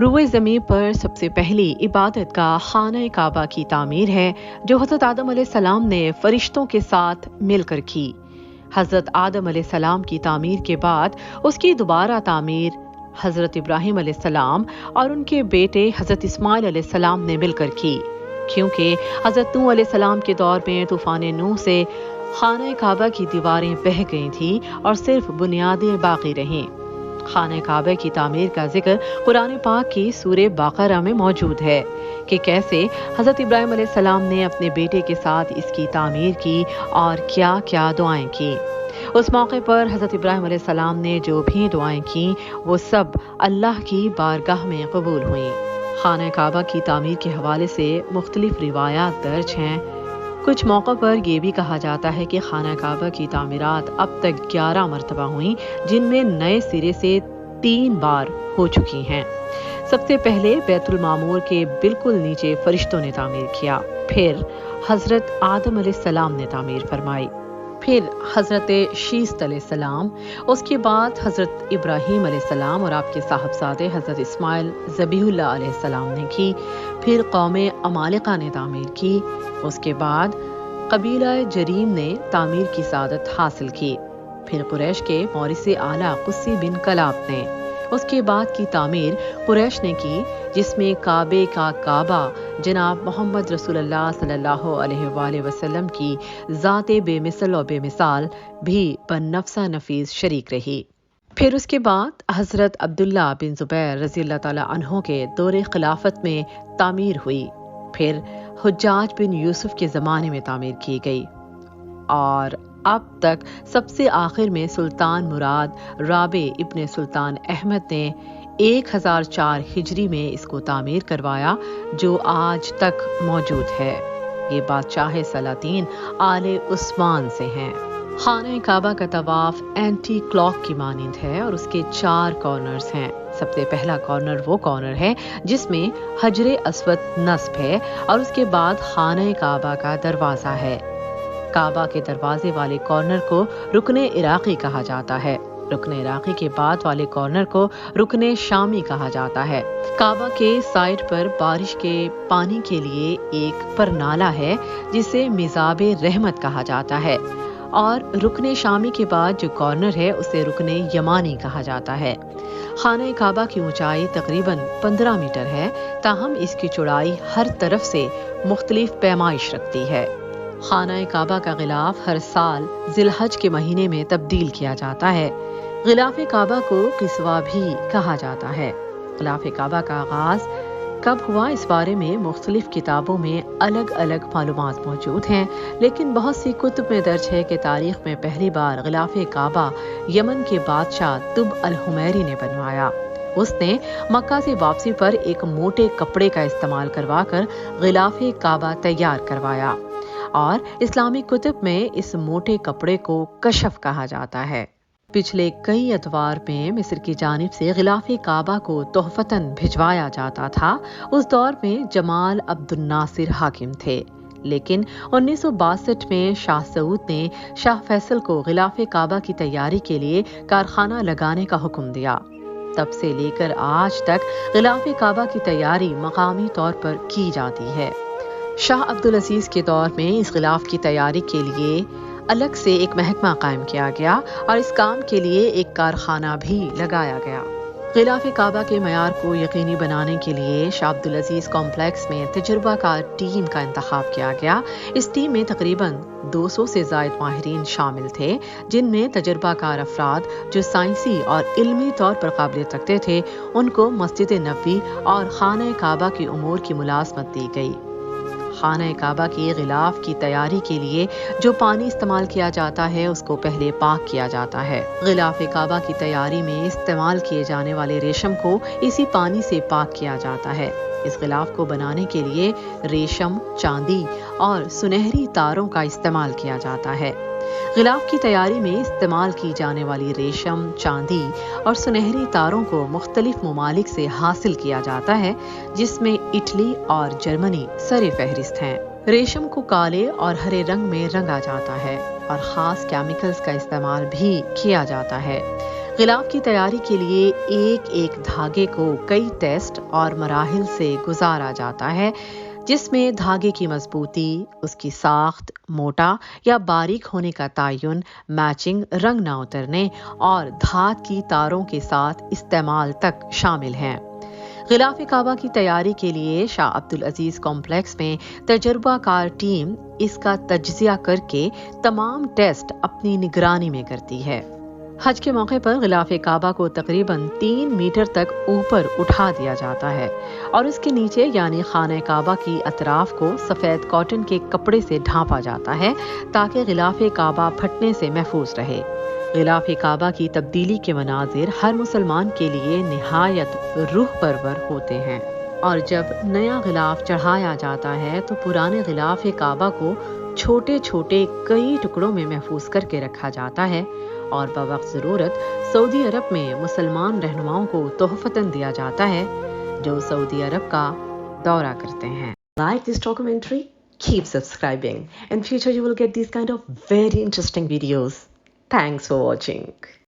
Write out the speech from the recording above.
روئے زمین پر سب سے پہلی عبادت گاہ خانہ کعبہ کی تعمیر ہے جو حضرت آدم علیہ السلام نے فرشتوں کے ساتھ مل کر کی۔ حضرت آدم علیہ السلام کی تعمیر کے بعد اس کی دوبارہ تعمیر حضرت ابراہیم علیہ السلام اور ان کے بیٹے حضرت اسماعیل علیہ السلام نے مل کر کی، کیونکہ حضرت نوح علیہ السلام کے دور میں طوفان نوح سے خانہ کعبہ کی دیواریں بہہ گئی تھیں اور صرف بنیادیں باقی رہیں۔ خانہ کعبہ کی تعمیر کا ذکر قرآن پاک کی سورہ بقرہ میں موجود ہے کہ کیسے حضرت ابراہیم علیہ السلام نے اپنے بیٹے کے ساتھ اس کی تعمیر کی اور کیا کیا دعائیں کی۔ اس موقع پر حضرت ابراہیم علیہ السلام نے جو بھی دعائیں کیں وہ سب اللہ کی بارگاہ میں قبول ہوئیں۔ خانہ کعبہ کی تعمیر کے حوالے سے مختلف روایات درج ہیں۔ کچھ موقع پر یہ بھی کہا جاتا ہے کہ خانہ کعبہ کی تعمیرات اب تک 11 مرتبہ ہوئیں، جن میں نئے سرے سے 3 بار ہو چکی ہیں۔ سب سے پہلے بیت المعمور کے بالکل نیچے فرشتوں نے تعمیر کیا، پھر حضرت آدم علیہ السلام نے تعمیر فرمائی، پھر حضرت شیث علیہ السلام، اس کے بعد حضرت ابراہیم علیہ السلام اور آپ کے صاحبزادے حضرت اسماعیل ذبیح اللہ علیہ السلام نے کی، پھر قوم عمالقہ نے تعمیر کی، اس کے بعد قبیلہ جریم نے تعمیر کی سعادت حاصل کی، پھر قریش کے مورث اعلیٰ قصی بن کلاب نے، اس کے بعد کی تعمیر قریش نے کی، جس میں کعبے کا کعبہ جناب محمد رسول اللہ صلی اللہ علیہ وآلہ وسلم کی ذات بے مثل اور بے مثال بھی بن نفسہ نفیس شریک رہی۔ پھر اس کے بعد حضرت عبداللہ بن زبیر رضی اللہ تعالیٰ عنہ کے دور خلافت میں تعمیر ہوئی، پھر حجاج بن یوسف کے زمانے میں تعمیر کی گئی، اور اب تک سب سے آخر میں سلطان مراد رابع ابن سلطان احمد نے 1004 ہجری میں اس کو تعمیر کروایا، جو آج تک موجود ہے۔ یہ بادشاہ سلاطین آل عثمان سے ہیں۔ خانہ کعبہ کا طواف اینٹی کلاک کی مانند ہے اور اس کے 4 کارنرز ہیں۔ سب سے پہلا کارنر وہ کارنر ہے جس میں حجر اسود نصب ہے اور اس کے بعد خانہ کعبہ کا دروازہ ہے۔ کعبہ کے دروازے والے کارنر کو رکن عراقی کہا جاتا ہے۔ رکن عراقی کے بعد والے کارنر کو رکن شامی کہا جاتا ہے۔ کعبہ کے سائڈ پر بارش کے پانی کے لیے ایک پرنالہ ہے جسے میزاب رحمت کہا جاتا ہے، اور رکن شامی کے بعد جو کارنر ہے اسے رکن یمانی کہا جاتا ہے۔ خانہ کعبہ کی اونچائی تقریباً 15 میٹر ہے، تاہم اس کی چوڑائی ہر طرف سے مختلف پیمائش رکھتی ہے۔ خانہ کعبہ کا غلاف ہر سال ذی الحج کے مہینے میں تبدیل کیا جاتا ہے۔ غلاف کعبہ کو قصوہ بھی کہا جاتا ہے۔ غلاف کعبہ کا آغاز کب ہوا اس بارے میں مختلف کتابوں میں الگ الگ معلومات موجود ہیں، لیکن بہت سی کتب میں درج ہے کہ تاریخ میں پہلی بار غلاف کعبہ یمن کے بادشاہ طب الحمیری نے بنوایا۔ اس نے مکہ سے واپسی پر ایک موٹے کپڑے کا استعمال کروا کر غلاف کعبہ تیار کروایا، اور اسلامی کتب میں اس موٹے کپڑے کو کشف کہا جاتا ہے۔ پچھلے کئی ادوار میں مصر کی جانب سے غلاف کعبہ کو تحفتاً بھجوایا جاتا تھا۔ اس دور میں جمال عبد الناصر حاکم تھے، لیکن 1962 میں شاہ سعود نے شاہ فیصل کو غلاف کعبہ کی تیاری کے لیے کارخانہ لگانے کا حکم دیا۔ تب سے لے کر آج تک غلاف کعبہ کی تیاری مقامی طور پر کی جاتی ہے۔ شاہ عبدالعزیز کے دور میں اس غلاف کی تیاری کے لیے الگ سے ایک محکمہ قائم کیا گیا اور اس کام کے لیے ایک کارخانہ بھی لگایا گیا۔ غلاف کعبہ کے معیار کو یقینی بنانے کے لیے شاہ عبدالعزیز کمپلیکس میں تجربہ کار ٹیم کا انتخاب کیا گیا۔ اس ٹیم میں تقریباً 200 سے زائد ماہرین شامل تھے، جن میں تجربہ کار افراد جو سائنسی اور علمی طور پر قابلیت رکھتے تھے، ان کو مسجد نبوی اور خانہ کعبہ کے امور کی ملازمت دی گئی۔ خانہ کعبہ کی غلاف کی تیاری کے لیے جو پانی استعمال کیا جاتا ہے اس کو پہلے پاک کیا جاتا ہے۔ غلاف کعبہ کی تیاری میں استعمال کیے جانے والے ریشم کو اسی پانی سے پاک کیا جاتا ہے۔ اس غلاف کو بنانے کے لیے ریشم، چاندی اور سنہری تاروں کا استعمال کیا جاتا ہے۔ غلاف کی تیاری میں استعمال کی جانے والی ریشم، چاندی اور سنہری تاروں کو مختلف ممالک سے حاصل کیا جاتا ہے، جس میں اٹلی اور جرمنی سر فہرست ہیں۔ ریشم کو کالے اور ہرے رنگ میں رنگا جاتا ہے اور خاص کیمیکلز کا استعمال بھی کیا جاتا ہے۔ غلاف کی تیاری کے لیے ایک ایک دھاگے کو کئی ٹیسٹ اور مراحل سے گزارا جاتا ہے، جس میں دھاگے کی مضبوطی، اس کی ساخت، موٹا یا باریک ہونے کا تعین، میچنگ، رنگ نہ اترنے اور دھات کی تاروں کے ساتھ استعمال تک شامل ہیں۔ غلاف کعبہ کی تیاری کے لیے شاہ عبدالعزیز کمپلیکس میں تجربہ کار ٹیم اس کا تجزیہ کر کے تمام ٹیسٹ اپنی نگرانی میں کرتی ہے۔ حج کے موقع پر غلاف کعبہ کو تقریباً 3 میٹر تک اوپر اٹھا دیا جاتا ہے اور اس کے نیچے یعنی خانہ کعبہ کی اطراف کو سفید کاٹن کے کپڑے سے ڈھانپا جاتا ہے تاکہ غلاف کعبہ پھٹنے سے محفوظ رہے۔ غلاف کعبہ کی تبدیلی کے مناظر ہر مسلمان کے لیے نہایت روح پرور ہوتے ہیں، اور جب نیا غلاف چڑھایا جاتا ہے تو پرانے غلاف کعبہ کو چھوٹے چھوٹے کئی ٹکڑوں میں محفوظ کر کے رکھا جاتا ہے اور بوقت ضرورت سعودی عرب میں مسلمان رہنماؤں کو تحفتاً دیا جاتا ہے جو سعودی عرب کا دورہ کرتے ہیں۔ Like this documentary? Keep subscribing. In future you will get these kind of very interesting videos. Thanks for watching.